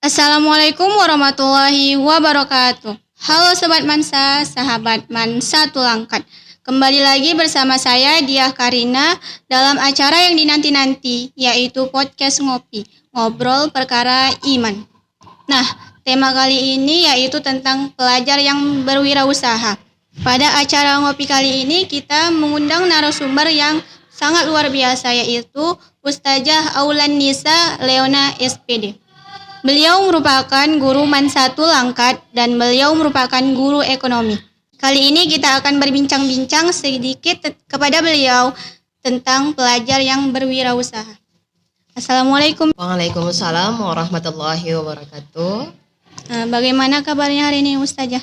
Assalamualaikum warahmatullahi wabarakatuh. Halo Sobat Mansa, sahabat Mansa Tulangkat. Kembali lagi bersama saya Diah Karina dalam acara yang dinanti-nanti, yaitu podcast Ngopi, Ngobrol Perkara Iman. Nah, tema kali ini yaitu tentang pelajar yang berwirausaha. Pada acara Ngopi kali ini kita mengundang narasumber yang sangat luar biasa, yaitu Ustazah Aulan Nisa Leona SPD. Beliau merupakan guru Mansa Tulangkat dan beliau merupakan guru ekonomi. Kali ini kita akan berbincang-bincang sedikit kepada beliau tentang pelajar yang berwirausaha. Assalamualaikum. Waalaikumsalam warahmatullahi wabarakatuh. Bagaimana kabarnya hari ini Ustazah?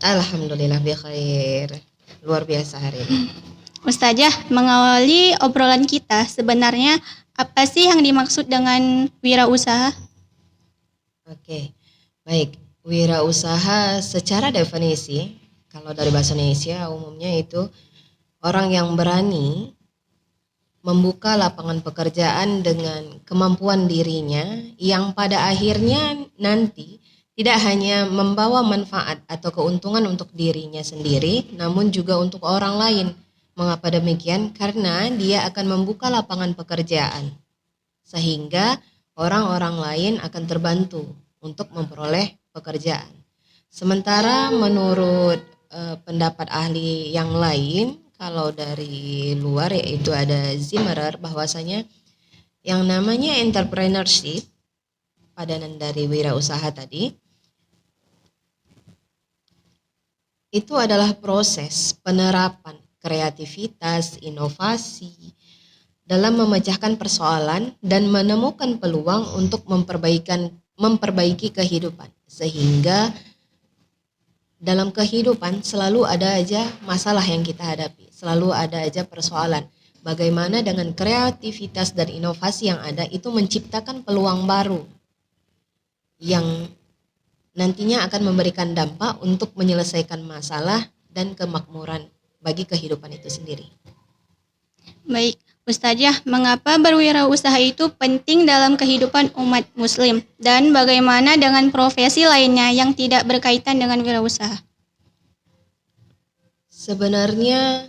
Alhamdulillah bikhair. Luar biasa hari ini. Ustazah, mengawali obrolan kita, sebenarnya apa sih yang dimaksud dengan wirausaha? Oke, baik. Wirausaha secara definisi, kalau dari bahasa Indonesia umumnya itu orang yang berani membuka lapangan pekerjaan dengan kemampuan dirinya yang pada akhirnya nanti tidak hanya membawa manfaat atau keuntungan untuk dirinya sendiri, namun juga untuk orang lain. Mengapa demikian? Karena dia akan membuka lapangan pekerjaan sehingga orang-orang lain akan terbantu untuk memperoleh pekerjaan. Sementara menurut pendapat ahli yang lain, kalau dari luar yaitu ada Zimmerer, bahwasanya yang namanya entrepreneurship, padanan dari wirausaha tadi, itu adalah proses penerapan kreativitas, inovasi dalam memecahkan persoalan dan menemukan peluang untuk memperbaiki kehidupan. Sehingga dalam kehidupan selalu ada aja masalah yang kita hadapi, selalu ada aja persoalan. Bagaimana dengan kreativitas dan inovasi yang ada itu menciptakan peluang baru yang nantinya akan memberikan dampak untuk menyelesaikan masalah dan kemakmuran bagi kehidupan itu sendiri. Baik, Ustazah, mengapa berwirausaha itu penting dalam kehidupan umat muslim? Dan bagaimana dengan profesi lainnya yang tidak berkaitan dengan wirausaha? Sebenarnya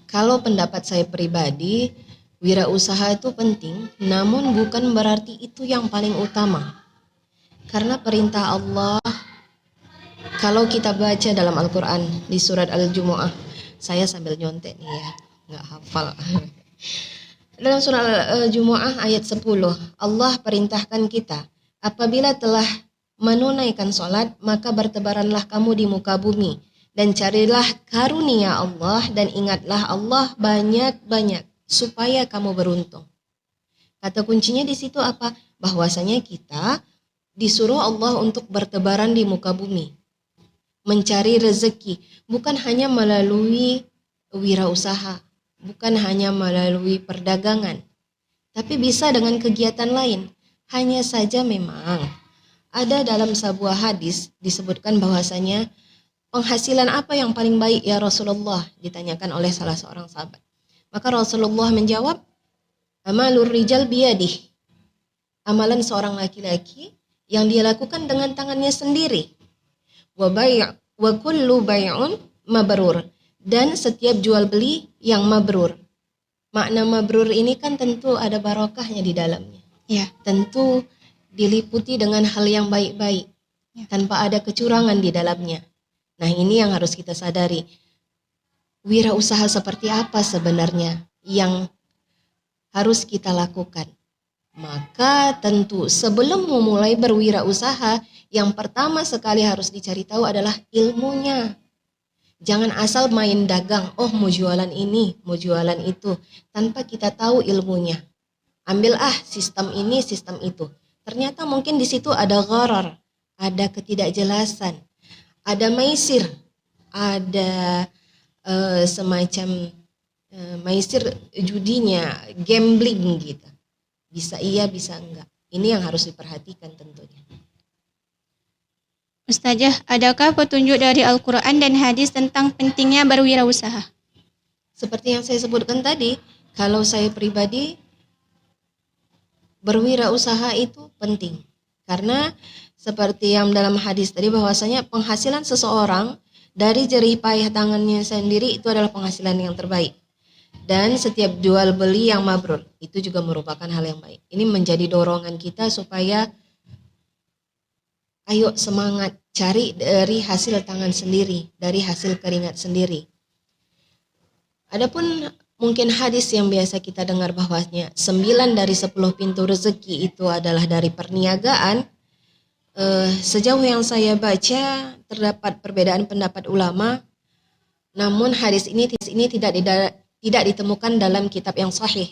kalau pendapat saya pribadi, wirausaha itu penting, namun bukan berarti itu yang paling utama. Karena perintah Allah, kalau kita baca dalam Al-Quran di surat Al-Jumu'ah, saya sambil nyontek nih ya, nggak hafal. Dalam surat Al-Jumu'ah ayat 10, Allah perintahkan kita, apabila telah menunaikan sholat, maka bertebaranlah kamu di muka bumi, dan carilah karunia Allah, dan ingatlah Allah banyak-banyak, supaya kamu beruntung. Kata kuncinya di situ apa? Bahwasanya kita disuruh Allah untuk bertebaran di muka bumi, mencari rezeki, bukan hanya melalui wirausaha, bukan hanya melalui perdagangan, tapi bisa dengan kegiatan lain. Hanya saja memang ada dalam sebuah hadis disebutkan bahwasanya penghasilan apa yang paling baik ya Rasulullah, ditanyakan oleh salah seorang sahabat. Maka Rasulullah menjawab, amalur rijal biyadih, amalan seorang laki-laki yang dia lakukan dengan tangannya sendiri. Wa kullu bai'un mabrur, dan setiap jual beli yang mabrur. Makna mabrur ini kan tentu ada barokahnya di dalamnya. Ya. Tentu diliputi dengan hal yang baik-baik, ya, tanpa ada kecurangan di dalamnya. Nah, ini yang harus kita sadari. Wirausaha seperti apa sebenarnya yang harus kita lakukan? Maka tentu sebelum memulai berwirausaha, yang pertama sekali harus dicari tahu adalah ilmunya. Jangan asal main dagang, oh mau jualan ini, mau jualan itu, tanpa kita tahu ilmunya. Ambil sistem ini, sistem itu. Ternyata mungkin di situ ada gharar, ada ketidakjelasan, ada maisir, ada semacam maisir judinya, gambling gitu. Bisa iya, bisa enggak. Ini yang harus diperhatikan tentunya. Ustazah, adakah petunjuk dari Al-Quran dan hadis tentang pentingnya berwirausaha? Seperti yang saya sebutkan tadi, kalau saya pribadi berwirausaha itu penting. Karena seperti yang dalam hadis tadi bahwasanya penghasilan seseorang dari jerih payah tangannya sendiri itu adalah penghasilan yang terbaik. Dan setiap jual beli yang mabrur itu juga merupakan hal yang baik. Ini menjadi dorongan kita supaya ayo semangat cari dari hasil tangan sendiri, dari hasil keringat sendiri. Adapun mungkin hadis yang biasa kita dengar bahwasanya 9 dari 10 pintu rezeki itu adalah dari perniagaan. Sejauh yang saya baca terdapat perbedaan pendapat ulama. Namun hadis ini tidak ditemukan dalam kitab yang sahih,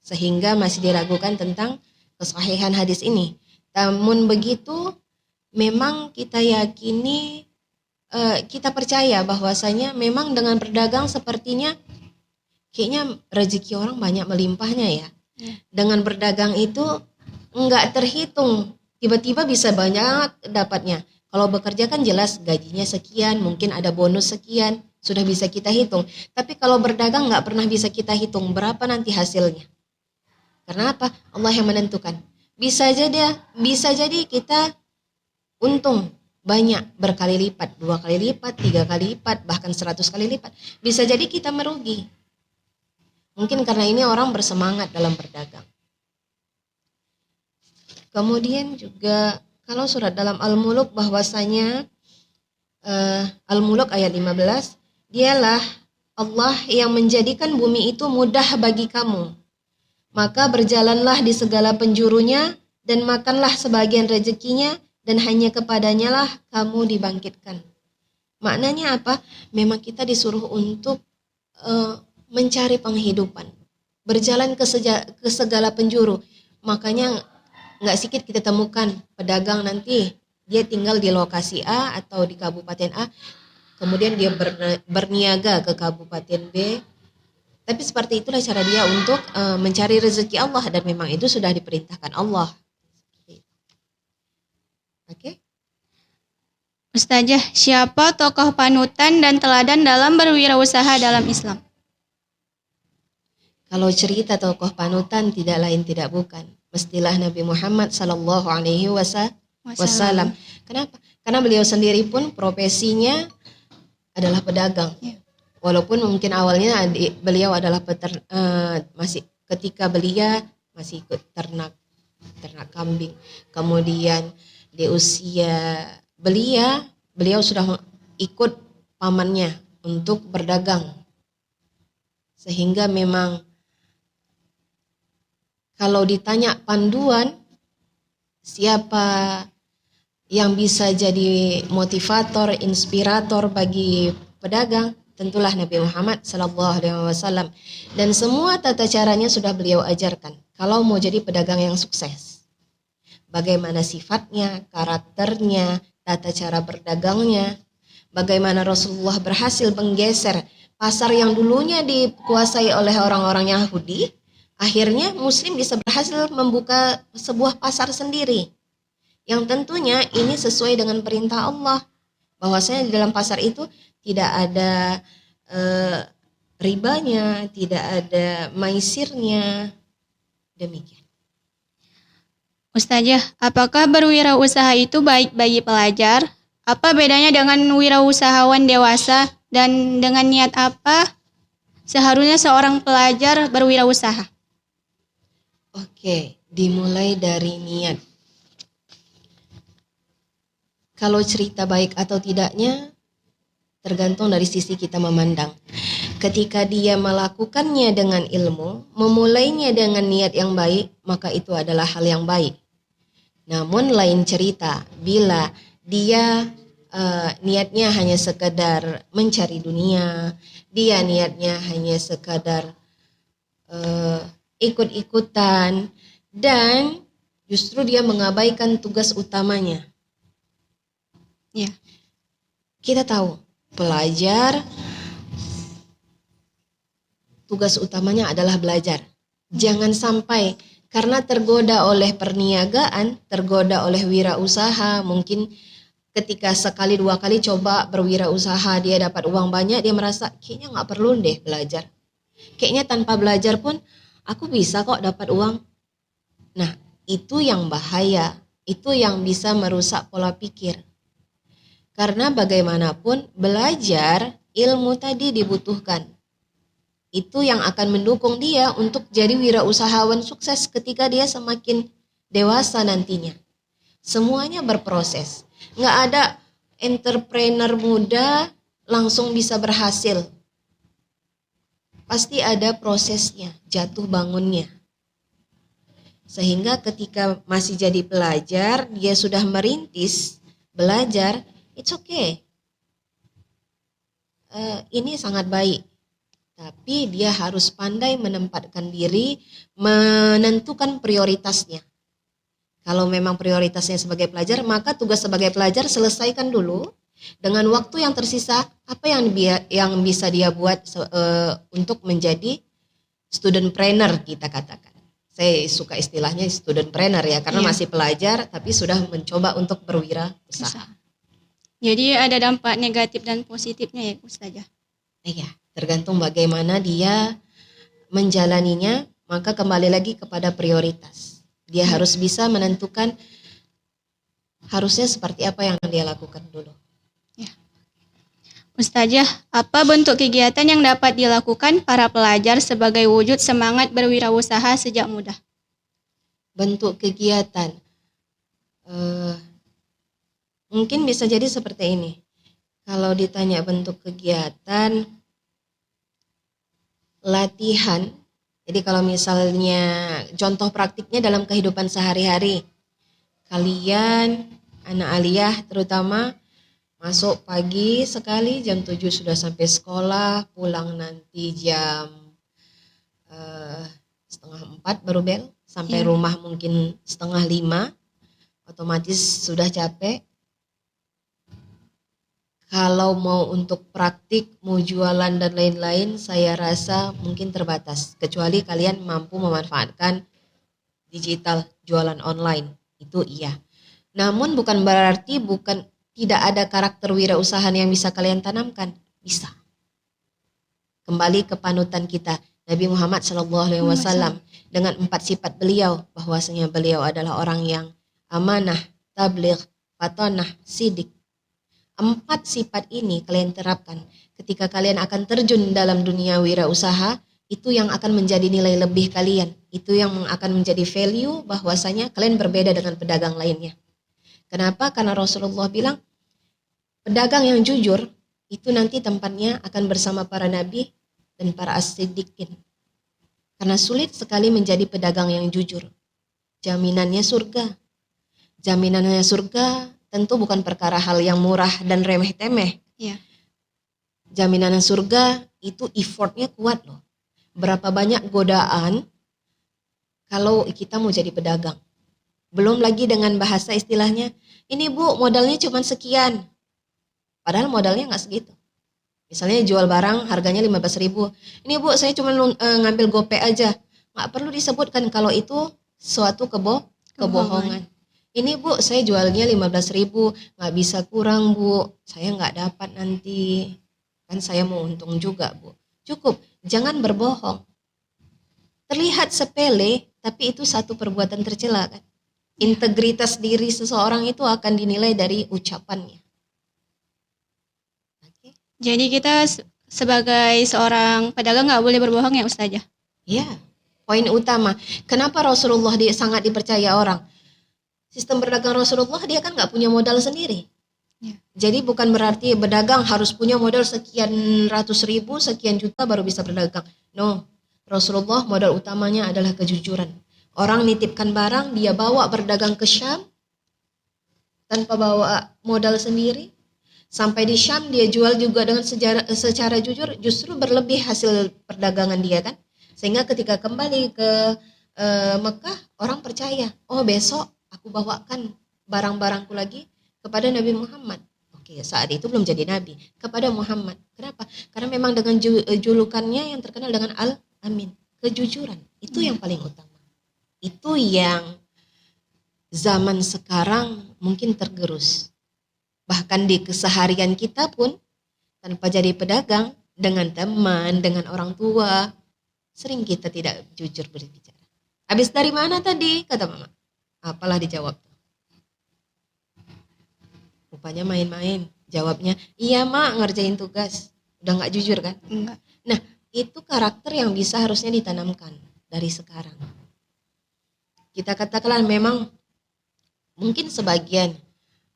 sehingga masih diragukan tentang kesahihan hadis ini. Namun begitu, memang kita yakini, kita percaya bahwasanya memang dengan berdagang sepertinya kayaknya rezeki orang banyak melimpahnya ya. Dengan berdagang itu enggak terhitung, tiba-tiba bisa banyak dapatnya. Kalau bekerja kan jelas gajinya sekian, mungkin ada bonus sekian, sudah bisa kita hitung. Tapi kalau berdagang enggak pernah bisa kita hitung berapa nanti hasilnya. Karena apa? Allah yang menentukan. Bisa jadi kita untung banyak berkali lipat, 2 kali lipat, 3 kali lipat, bahkan 100 kali lipat. Bisa jadi kita merugi. Mungkin karena ini orang bersemangat dalam berdagang. Kemudian juga kalau surat dalam Al-Muluk bahwasanya Al-Muluk ayat 15, dialah Allah yang menjadikan bumi itu mudah bagi kamu. Maka berjalanlah di segala penjurunya dan makanlah sebagian rezekinya dan hanya kepadanya lah kamu dibangkitkan. Maknanya apa? Memang kita disuruh untuk mencari penghidupan, berjalan ke segala penjuru. Makanya nggak sedikit kita temukan pedagang nanti dia tinggal di lokasi A atau di kabupaten A, kemudian dia berniaga ke kabupaten B. Tapi seperti itulah cara dia untuk mencari rezeki Allah, dan memang itu sudah diperintahkan Allah. Oke. Ustazah, siapa tokoh panutan dan teladan dalam berwirausaha dalam Islam? Kalau cerita tokoh panutan tidak lain tidak bukan, mestilah Nabi Muhammad sallallahu alaihi wasallam. Kenapa? Karena beliau sendiri pun profesinya adalah pedagang. Ya. Walaupun mungkin awalnya beliau adalah masih ketika belia masih ikut ternak kambing. Kemudian di usia belia, beliau sudah ikut pamannya untuk berdagang. Sehingga memang kalau ditanya panduan, siapa yang bisa jadi motivator, inspirator bagi pedagang, tentulah Nabi Muhammad SAW. Dan semua tata caranya sudah beliau ajarkan. Kalau mau jadi pedagang yang sukses, bagaimana sifatnya, karakternya, tata cara berdagangnya, bagaimana Rasulullah berhasil menggeser pasar yang dulunya dikuasai oleh orang-orang Yahudi. Akhirnya Muslim bisa berhasil membuka sebuah pasar sendiri. Yang tentunya ini sesuai dengan perintah Allah. Bahwasanya di dalam pasar itu tidak ada ribanya, tidak ada maisirnya. Demikian. Ustazah, apakah berwirausaha itu baik bagi pelajar? Apa bedanya dengan wirausahawan dewasa? Dan dengan niat apa seharusnya seorang pelajar berwirausaha? Oke, dimulai dari niat. Kalau cerita baik atau tidaknya tergantung dari sisi kita memandang. Ketika dia melakukannya dengan ilmu, memulainya dengan niat yang baik, maka itu adalah hal yang baik. Namun lain cerita bila dia niatnya hanya sekadar mencari dunia, dia niatnya hanya sekadar ikut-ikutan, dan justru dia mengabaikan tugas utamanya. Ya, kita tahu pelajar tugas utamanya adalah belajar. Jangan sampai karena tergoda oleh perniagaan, tergoda oleh wirausaha, mungkin ketika sekali 2 kali coba berwirausaha dia dapat uang banyak, dia merasa kayaknya nggak perlu deh belajar. Kayaknya tanpa belajar pun aku bisa kok dapat uang. Nah, Itu yang bahaya, itu yang bisa merusak pola pikir. Karena bagaimanapun belajar ilmu tadi dibutuhkan. Itu yang akan mendukung dia untuk jadi wirausahawan sukses ketika dia semakin dewasa nantinya. Semuanya berproses. Nggak ada entrepreneur muda langsung bisa berhasil. Pasti ada prosesnya, jatuh bangunnya. Sehingga ketika masih jadi pelajar, dia sudah merintis belajar, it's okay. Ini sangat baik. Tapi dia harus pandai menempatkan diri, menentukan prioritasnya. Kalau memang prioritasnya sebagai pelajar, maka tugas sebagai pelajar selesaikan dulu. Dengan waktu yang tersisa, apa yang bisa dia buat untuk menjadi studentpreneur kita katakan. Saya suka istilahnya studentpreneur ya, karena masih pelajar tapi sudah mencoba untuk berwirausaha. Jadi ada dampak negatif dan positifnya ya Ustazah? Iya, tergantung bagaimana dia menjalaninya, maka kembali lagi kepada prioritas. Dia harus bisa menentukan harusnya seperti apa yang dia lakukan dulu. Ya. Ustazah, apa bentuk kegiatan yang dapat dilakukan para pelajar sebagai wujud semangat berwirausaha sejak muda? Bentuk kegiatan, mungkin bisa jadi seperti ini. Kalau ditanya bentuk kegiatan, latihan. Jadi kalau misalnya contoh praktiknya dalam kehidupan sehari-hari, kalian anak aliyah terutama masuk pagi sekali jam 7 sudah sampai sekolah, pulang nanti jam 3:30 baru bel, sampai rumah mungkin 4:30, otomatis sudah capek. Kalau mau untuk praktik, mau jualan dan lain-lain, saya rasa mungkin terbatas. Kecuali kalian mampu memanfaatkan digital, jualan online, itu iya. Namun bukan berarti tidak ada karakter wirausahaan yang bisa kalian tanamkan, bisa. Kembali ke panutan kita, Nabi Muhammad SAW dengan 4 sifat beliau, bahwasanya beliau adalah orang yang amanah, tabligh, fatonah, sidik. 4 sifat ini kalian terapkan ketika kalian akan terjun dalam dunia wirausaha, itu yang akan menjadi nilai lebih kalian, itu yang akan menjadi value bahwasanya kalian berbeda dengan pedagang lainnya. Kenapa? Karena Rasulullah bilang pedagang yang jujur itu nanti tempatnya akan bersama para nabi dan para as-siddiqin. Karena sulit sekali menjadi pedagang yang jujur. Jaminannya surga. Jaminannya surga tentu bukan perkara hal yang murah dan remeh-temeh. Iya. Jaminan surga itu effortnya kuat loh. Berapa banyak godaan kalau kita mau jadi pedagang. Belum lagi dengan bahasa istilahnya, ini bu modalnya cuma sekian. Padahal modalnya nggak segitu. Misalnya jual barang harganya 15.000. Ini bu saya cuma ngambil gopay aja. Nggak perlu disebutkan kalau itu suatu kebohongan. Ini bu saya jualnya 15.000, nggak bisa kurang bu, saya nggak dapat nanti, kan saya mau untung juga bu. Cukup, jangan berbohong. Terlihat sepele, tapi itu satu perbuatan tercela kan. Integritas diri seseorang itu akan dinilai dari ucapannya. Oke. Jadi kita sebagai seorang pedagang nggak boleh berbohong ya Ustazah? Ya, poin utama. Kenapa Rasulullah sangat dipercaya orang? Sistem berdagang Rasulullah dia kan nggak punya modal sendiri. Ya. Jadi bukan berarti berdagang harus punya modal sekian ratus ribu, sekian juta baru bisa berdagang. No, Rasulullah modal utamanya adalah kejujuran. Orang nitipkan barang, dia bawa berdagang ke Syam tanpa bawa modal sendiri. Sampai di Syam dia jual juga dengan secara jujur, justru berlebih hasil perdagangan dia kan. Sehingga ketika kembali ke Mekah, orang percaya, oh besok aku bawakan barang-barangku lagi kepada Nabi Muhammad. Oke, saat itu belum jadi Nabi. Kepada Muhammad. Kenapa? Karena memang dengan julukannya yang terkenal dengan Al-Amin. Kejujuran. Itu yang paling utama. Itu yang zaman sekarang mungkin tergerus. Bahkan di keseharian kita pun, tanpa jadi pedagang, dengan teman, dengan orang tua, sering kita tidak jujur berbicara. Habis dari mana tadi? Kata mama. Apalah dijawab? Rupanya main-main. Jawabnya, iya mak ngerjain tugas. Udah gak jujur kan? Enggak. Nah, itu karakter yang bisa harusnya ditanamkan dari sekarang. Kita katakanlah memang mungkin sebagian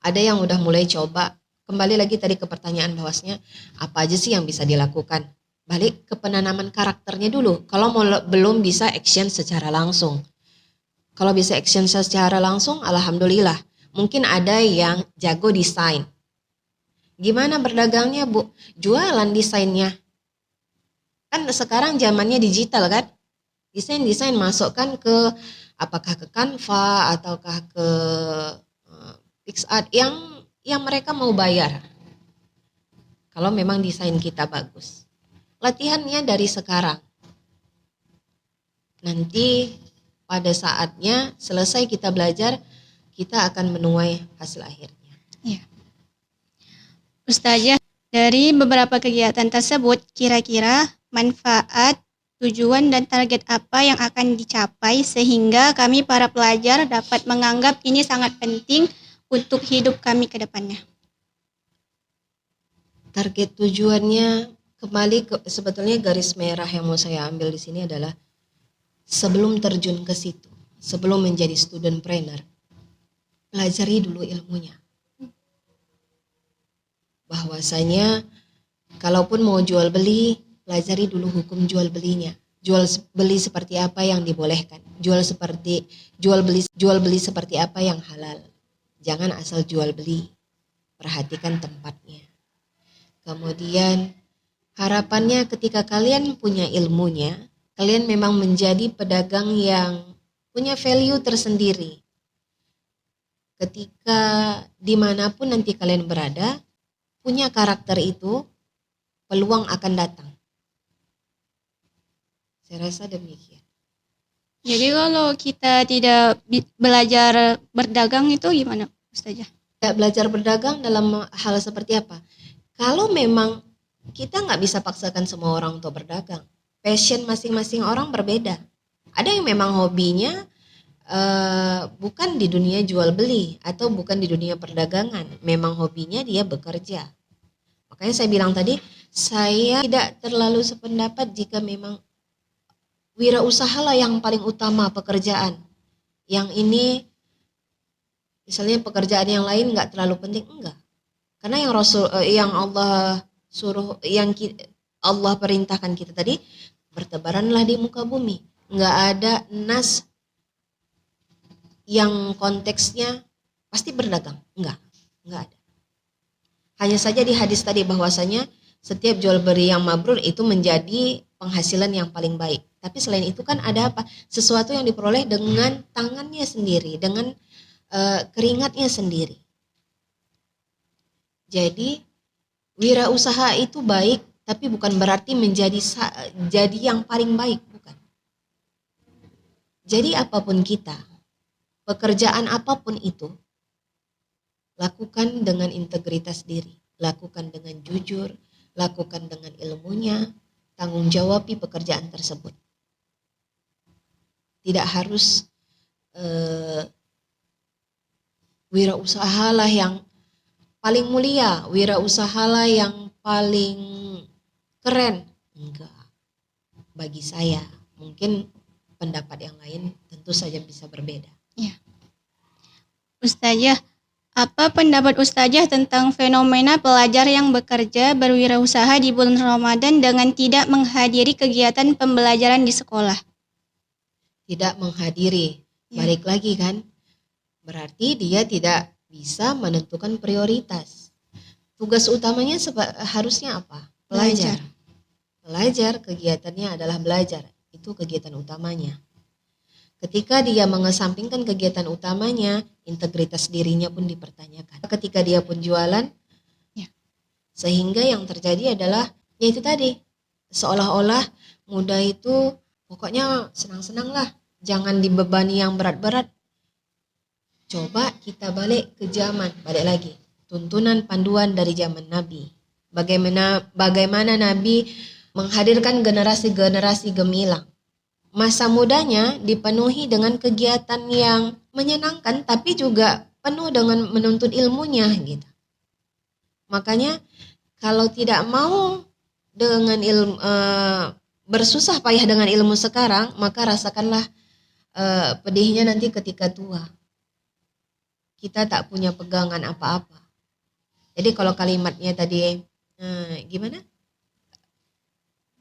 ada yang udah mulai coba. Kembali lagi tadi ke pertanyaan bahwasanya apa aja sih yang bisa dilakukan. Balik ke penanaman karakternya dulu. Kalau belum bisa action secara langsung. Kalau bisa action secara langsung, alhamdulillah. Mungkin ada yang jago desain. Gimana berdagangnya Bu? Jualan desainnya. Kan sekarang zamannya digital kan? Desain masukkan ke apakah ke Canva ataukah ke PixArt yang mereka mau bayar. Kalau memang desain kita bagus. Latihannya dari sekarang. Nanti pada saatnya selesai kita belajar, kita akan menuai hasil akhirnya. Iya. Ustazah, dari beberapa kegiatan tersebut, kira-kira manfaat, tujuan, dan target apa yang akan dicapai sehingga kami para pelajar dapat menganggap ini sangat penting untuk hidup kami ke depannya? Target tujuannya kembali ke sebetulnya garis merah yang mau saya ambil di sini adalah sebelum terjun ke situ, sebelum menjadi student trainer, pelajari dulu ilmunya. Bahwasanya kalaupun mau jual beli, pelajari dulu hukum jual belinya. Jual beli seperti apa yang dibolehkan, jual beli seperti apa yang halal. Jangan asal jual beli, perhatikan tempatnya. Kemudian harapannya ketika kalian punya ilmunya, kalian memang menjadi pedagang yang punya value tersendiri. Ketika dimanapun nanti kalian berada, punya karakter itu, peluang akan datang. Saya rasa demikian. Jadi kalau kita tidak belajar berdagang itu gimana, Ustazah? Tidak belajar berdagang dalam hal seperti apa? Kalau memang kita nggak bisa paksakan semua orang untuk berdagang. Passion masing-masing orang berbeda. Ada yang memang hobinya bukan di dunia jual beli atau bukan di dunia perdagangan. Memang hobinya dia bekerja. Makanya saya bilang tadi, saya tidak terlalu sependapat jika memang wirausahalah yang paling utama pekerjaan. Yang ini, misalnya pekerjaan yang lain nggak terlalu penting, enggak. Karena yang Allah suruh, Allah perintahkan kita tadi, bertebaranlah di muka bumi. Nggak ada nas yang konteksnya pasti berdagang, enggak ada. Hanya saja di hadis tadi bahwasanya setiap jual beli yang mabrur itu menjadi penghasilan yang paling baik. Tapi selain itu kan ada apa? Sesuatu yang diperoleh dengan tangannya sendiri, dengan keringatnya sendiri. Jadi wirausaha itu baik, tapi bukan berarti jadi yang paling baik, bukan. Jadi apapun kita, pekerjaan apapun itu, lakukan dengan integritas diri, lakukan dengan jujur, lakukan dengan ilmunya, tanggung jawabi pekerjaan tersebut. Tidak harus wirausahalah yang paling mulia, wirausahalah yang paling keren. Enggak. Bagi saya, mungkin pendapat yang lain tentu saja bisa berbeda. Ya. Ustazah, apa pendapat Ustazah tentang fenomena pelajar yang bekerja berwirausaha di bulan Ramadan dengan tidak menghadiri kegiatan pembelajaran di sekolah? Tidak menghadiri, balik lagi kan? Berarti dia tidak bisa menentukan prioritas. Tugas utamanya harusnya apa? Belajar. Belajar, kegiatannya adalah belajar. Itu kegiatan utamanya. Ketika dia mengesampingkan kegiatan utamanya, integritas dirinya pun dipertanyakan. Ketika dia pun jualan, sehingga yang terjadi adalah, ya itu tadi, seolah-olah muda itu pokoknya senang-senang lah, jangan dibebani yang berat-berat. Coba kita balik ke zaman, balik lagi, tuntunan panduan dari zaman Nabi. Bagaimana Nabi menghadirkan generasi-generasi gemilang. Masa mudanya dipenuhi dengan kegiatan yang menyenangkan tapi juga penuh dengan menuntut ilmunya gitu. Makanya kalau tidak mau dengan ilmu bersusah payah dengan ilmu sekarang, maka rasakanlah pedihnya nanti ketika tua. Kita tak punya pegangan apa-apa. Jadi kalau kalimatnya tadi gimana?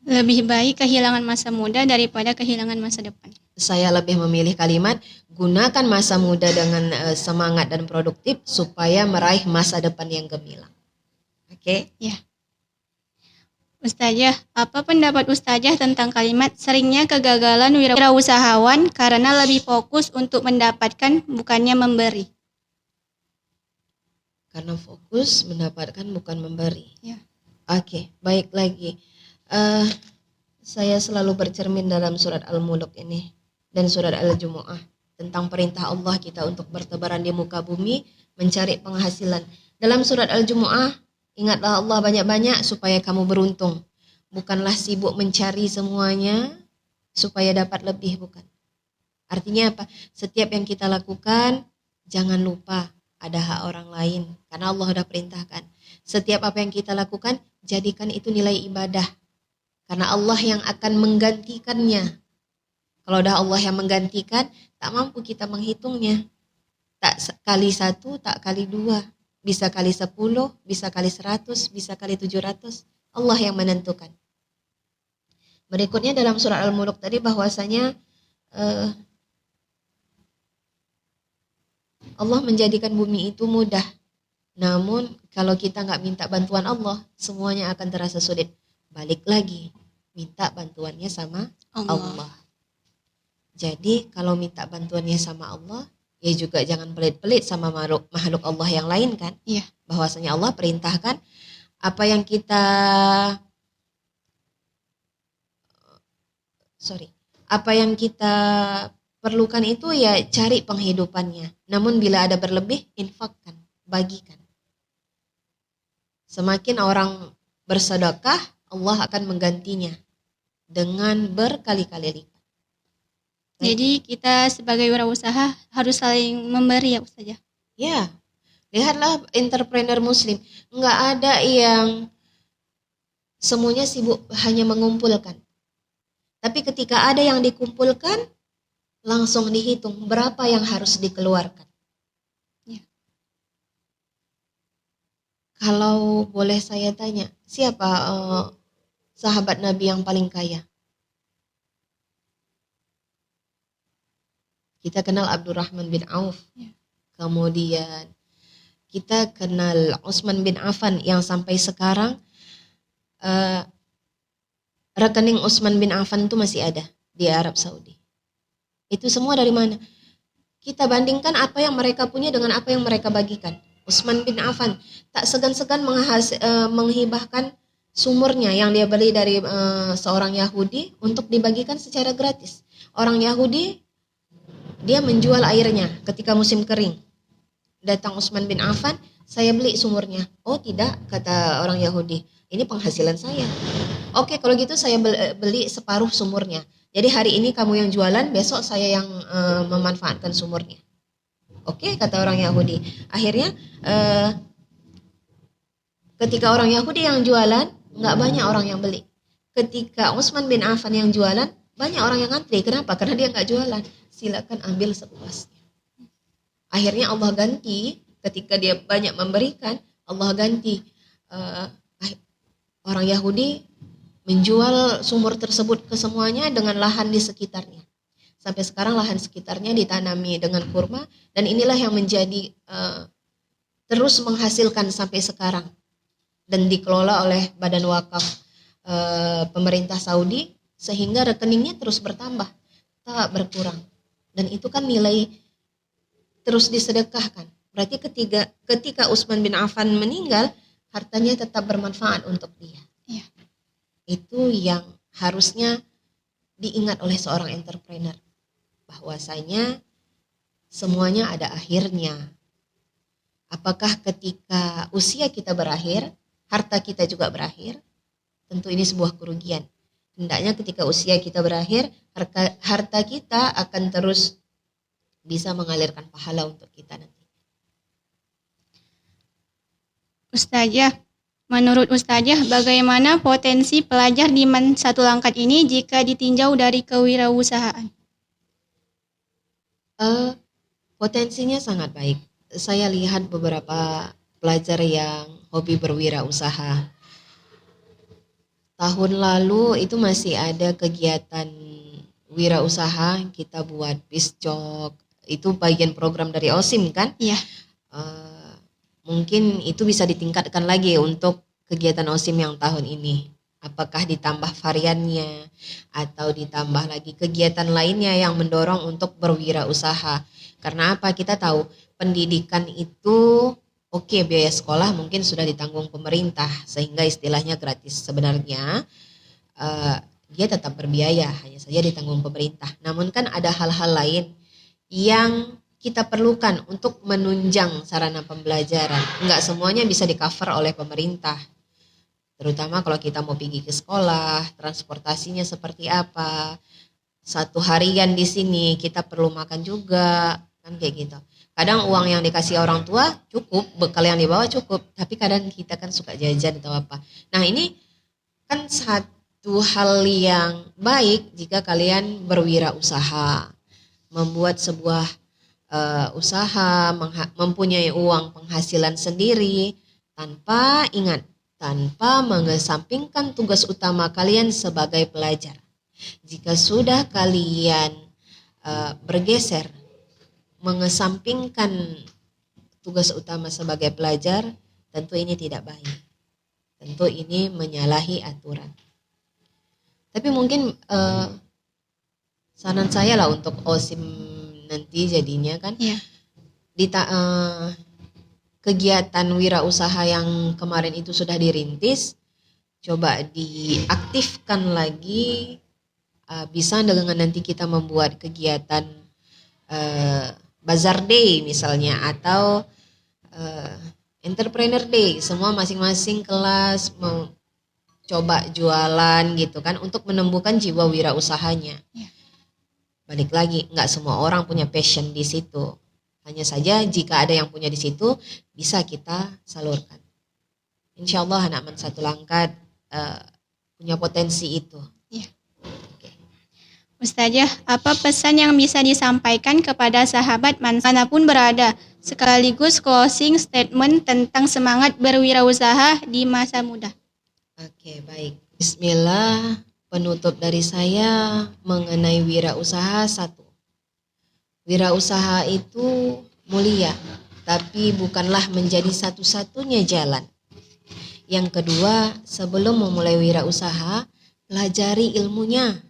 Lebih baik kehilangan masa muda daripada kehilangan masa depan. Saya lebih memilih kalimat gunakan masa muda dengan semangat dan produktif supaya meraih masa depan yang gemilang. Oke? Ya. Ustazah, apa pendapat Ustazah tentang kalimat seringnya kegagalan wirausahawan karena lebih fokus untuk mendapatkan bukannya memberi? Karena fokus mendapatkan bukan memberi. Ya. Oke, baik lagi. Saya selalu bercermin dalam surat Al-Mulk ini dan surat Al-Jumu'ah tentang perintah Allah kita untuk bertebaran di muka bumi mencari penghasilan. Dalam surat Al-Jumu'ah, ingatlah Allah banyak-banyak supaya kamu beruntung. Bukanlah sibuk mencari semuanya supaya dapat lebih, bukan. Artinya apa? Setiap yang kita lakukan, jangan lupa ada hak orang lain. Karena Allah sudah perintahkan. Setiap apa yang kita lakukan, jadikan itu nilai ibadah. Karena Allah yang akan menggantikannya. Kalau udah Allah yang menggantikan, tak mampu kita menghitungnya. Tak kali 1, tak kali 2. Bisa kali 10, bisa kali 100, bisa kali 700. Allah yang menentukan. Berikutnya dalam surah Al-Mulk tadi bahwasanya Allah menjadikan bumi itu mudah. Namun kalau kita nggak minta bantuan Allah, semuanya akan terasa sulit. Balik lagi, minta bantuannya sama Allah. Jadi kalau minta bantuannya sama Allah, ya juga jangan pelit-pelit sama makhluk Allah yang lain kan. Iya. Bahwasanya Allah perintahkan apa yang kita perlukan itu ya cari penghidupannya. Namun bila ada berlebih, infakkan, bagikan. Semakin orang bersedekah, Allah akan menggantinya dengan berkali-kali lipat. Jadi kita sebagai wirausaha harus saling memberi ya Ustazah. Ya, lihatlah entrepreneur muslim. Enggak ada yang semuanya sibuk hanya mengumpulkan. Tapi ketika ada yang dikumpulkan, langsung dihitung berapa yang harus dikeluarkan. Ya. Kalau boleh saya tanya, siapa sahabat Nabi yang paling kaya? Kita kenal Abdurrahman bin Auf. Ya. Kemudian kita kenal Utsman bin Affan yang sampai sekarang rekening Utsman bin Affan itu masih ada di Arab Saudi. Itu semua dari mana? Kita bandingkan apa yang mereka punya dengan apa yang mereka bagikan. Utsman bin Affan tak segan-segan menghibahkan sumurnya yang dia beli dari seorang Yahudi untuk dibagikan secara gratis. Orang Yahudi dia menjual airnya ketika musim kering. Datang Utsman bin Affan, saya beli sumurnya. Oh tidak, kata orang Yahudi, ini penghasilan saya. Oke, kalau gitu saya beli separuh sumurnya. Jadi hari ini kamu yang jualan, besok saya yang memanfaatkan sumurnya. Oke, kata orang Yahudi. Akhirnya ketika orang Yahudi yang jualan, nggak banyak orang yang beli. Ketika Utsman bin Affan yang jualan, banyak orang yang ngantri. Kenapa? Karena dia nggak jualan. Silakan ambil sepuasnya. Akhirnya Allah ganti, ketika dia banyak memberikan, Allah ganti. Orang Yahudi menjual sumur tersebut ke semuanya dengan lahan di sekitarnya. Sampai sekarang lahan sekitarnya ditanami dengan kurma, dan inilah yang menjadi terus menghasilkan sampai sekarang. Dan dikelola oleh Badan Wakaf pemerintah Saudi, sehingga rekeningnya terus bertambah, tak berkurang. Dan itu kan nilai terus disedekahkan. Berarti ketika Utsman bin Affan meninggal, hartanya tetap bermanfaat untuk dia. Ya. Itu yang harusnya diingat oleh seorang entrepreneur. Bahwasanya semuanya ada akhirnya. Apakah ketika usia kita berakhir, harta kita juga berakhir? Tentu ini sebuah kerugian. Hendaknya ketika usia kita berakhir, harta kita akan terus bisa mengalirkan pahala untuk kita nanti. Ustazah, menurut Ustazah, bagaimana potensi pelajar di MAN 1 Langkat ini jika ditinjau dari kewirausahaan? Potensinya sangat baik. Saya lihat beberapa pelajar yang hobi berwirausaha. Tahun lalu itu masih ada kegiatan wirausaha, kita buat piscok, itu bagian program dari OSIM kan? Iya. Mungkin itu bisa ditingkatkan lagi untuk kegiatan OSIM yang tahun ini. Apakah ditambah variannya atau ditambah lagi kegiatan lainnya yang mendorong untuk berwirausaha. Karena apa? Kita tahu pendidikan itu oke, biaya sekolah mungkin sudah ditanggung pemerintah sehingga istilahnya gratis. Sebenarnya dia tetap berbiaya, hanya saja ditanggung pemerintah. Namun kan ada hal-hal lain yang kita perlukan untuk menunjang sarana pembelajaran. Enggak semuanya bisa di-cover oleh pemerintah. Terutama kalau kita mau pergi ke sekolah, transportasinya seperti apa. Satu harian di sini kita perlu makan juga, kan kayak gitu. Kadang uang yang dikasih orang tua cukup, bekal yang dibawa cukup, tapi kadang kita kan suka jajan atau apa. Nah, ini kan satu hal yang baik jika kalian berwirausaha, membuat sebuah usaha, mempunyai uang penghasilan sendiri tanpa mengesampingkan tugas utama kalian sebagai pelajar. Jika sudah kalian bergeser mengesampingkan tugas utama sebagai pelajar, tentu ini tidak baik. Tentu ini menyalahi aturan. Tapi mungkin saran saya lah untuk OSIM nanti jadinya kan, Iya. Kegiatan wirausaha yang kemarin itu sudah dirintis, coba diaktifkan lagi, bisa dengan nanti kita membuat kegiatan Bazar Day misalnya, atau Entrepreneur Day, semua masing-masing kelas mau coba jualan gitu kan, untuk menumbuhkan jiwa wirausahanya. Ya. Balik lagi, nggak semua orang punya passion di situ. Hanya saja jika ada yang punya di situ, bisa kita salurkan. Insya Allah anak MAN 1 Langkat punya potensi itu. Ya. Ustazah, apa pesan yang bisa disampaikan kepada sahabat MAN manapun berada, sekaligus closing statement tentang semangat berwirausaha di masa muda? Oke, baik. Bismillah, penutup dari saya mengenai wirausaha. 1. Wirausaha itu mulia, tapi bukanlah menjadi satu-satunya jalan. Yang kedua, sebelum memulai wirausaha, pelajari ilmunya.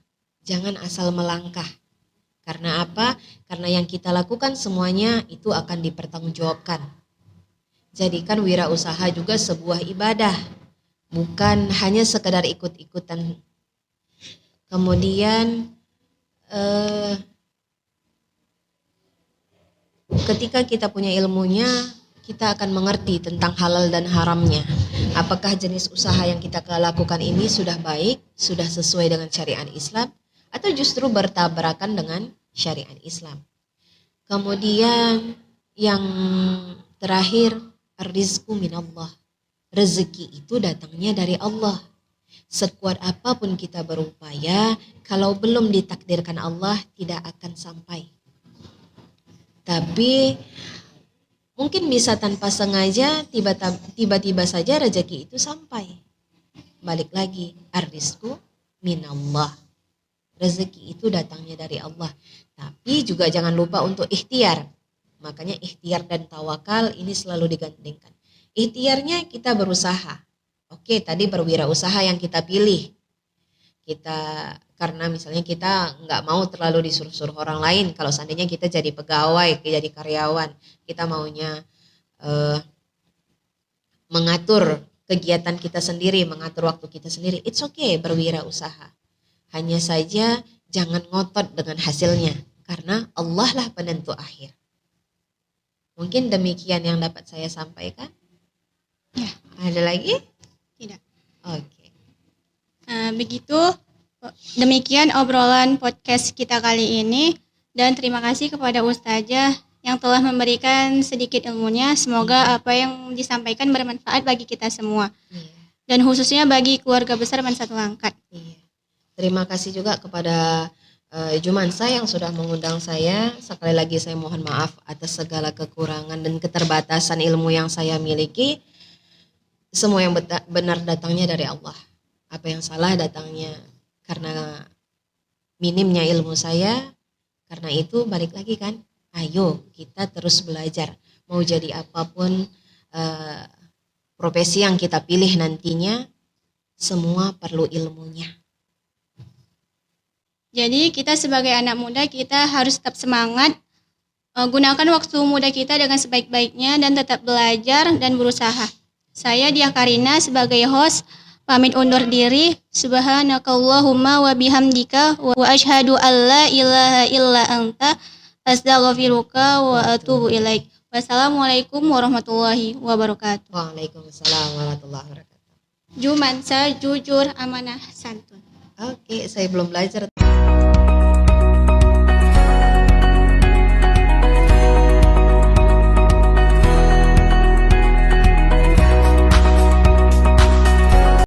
Jangan asal melangkah. Karena apa? Karena yang kita lakukan semuanya itu akan dipertanggungjawabkan. Jadikan wirausaha juga sebuah ibadah, bukan hanya sekedar ikut-ikutan. Kemudian ketika kita punya ilmunya, kita akan mengerti tentang halal dan haramnya. Apakah jenis usaha yang kita lakukan ini sudah baik, sudah sesuai dengan syariat Islam, atau justru bertabrakan dengan syariat Islam. Kemudian yang terakhir, ar-rizqu minallah. Rezeki itu datangnya dari Allah. Sekuat apapun kita berupaya, kalau belum ditakdirkan Allah tidak akan sampai. Tapi mungkin bisa tanpa sengaja, tiba-tiba saja rezeki itu sampai. Balik lagi, ar-rizqu minallah. Rezeki itu datangnya dari Allah. Tapi juga jangan lupa untuk ikhtiar. Makanya ikhtiar dan tawakal ini selalu digandengkan. Ikhtiarnya kita berusaha. Oke, tadi berwirausaha yang kita pilih. Karena misalnya kita nggak mau terlalu disuruh-suruh orang lain. Kalau seandainya kita jadi pegawai, jadi karyawan, kita maunya mengatur kegiatan kita sendiri, mengatur waktu kita sendiri. It's okay berwirausaha. Hanya saja jangan ngotot dengan hasilnya, karena Allah lah penentu akhir. Mungkin demikian yang dapat saya sampaikan. Ya. Ada lagi? Tidak. Oke. Begitu, demikian obrolan podcast kita kali ini. Dan terima kasih kepada Ustazah yang telah memberikan sedikit ilmunya. Semoga apa yang disampaikan bermanfaat bagi kita semua. Iya. Dan khususnya bagi keluarga besar Mansa Tulangkat. Iya. Terima kasih juga kepada Jumansa yang sudah mengundang saya. Sekali lagi saya mohon maaf atas segala kekurangan dan keterbatasan ilmu yang saya miliki. Semua yang benar datangnya dari Allah. Apa yang salah datangnya karena minimnya ilmu saya. Karena itu balik lagi kan, ayo kita terus belajar. Mau jadi apapun profesi yang kita pilih nantinya, semua perlu ilmunya. Jadi kita sebagai anak muda kita harus tetap semangat, gunakan waktu muda kita dengan sebaik-baiknya dan tetap belajar dan berusaha. Saya Diah Karina sebagai host pamit undur diri. Subhanakallahumma wa bihamdika wa asyhadu an la ilaha illa anta astaghfiruka wa atubu ilaik. Wassalamualaikum warahmatullahi wabarakatuh. Waalaikumsalam warahmatullahi wabarakatuh. Jumansa, jujur, amanah, santun. Oke, saya belum belajar.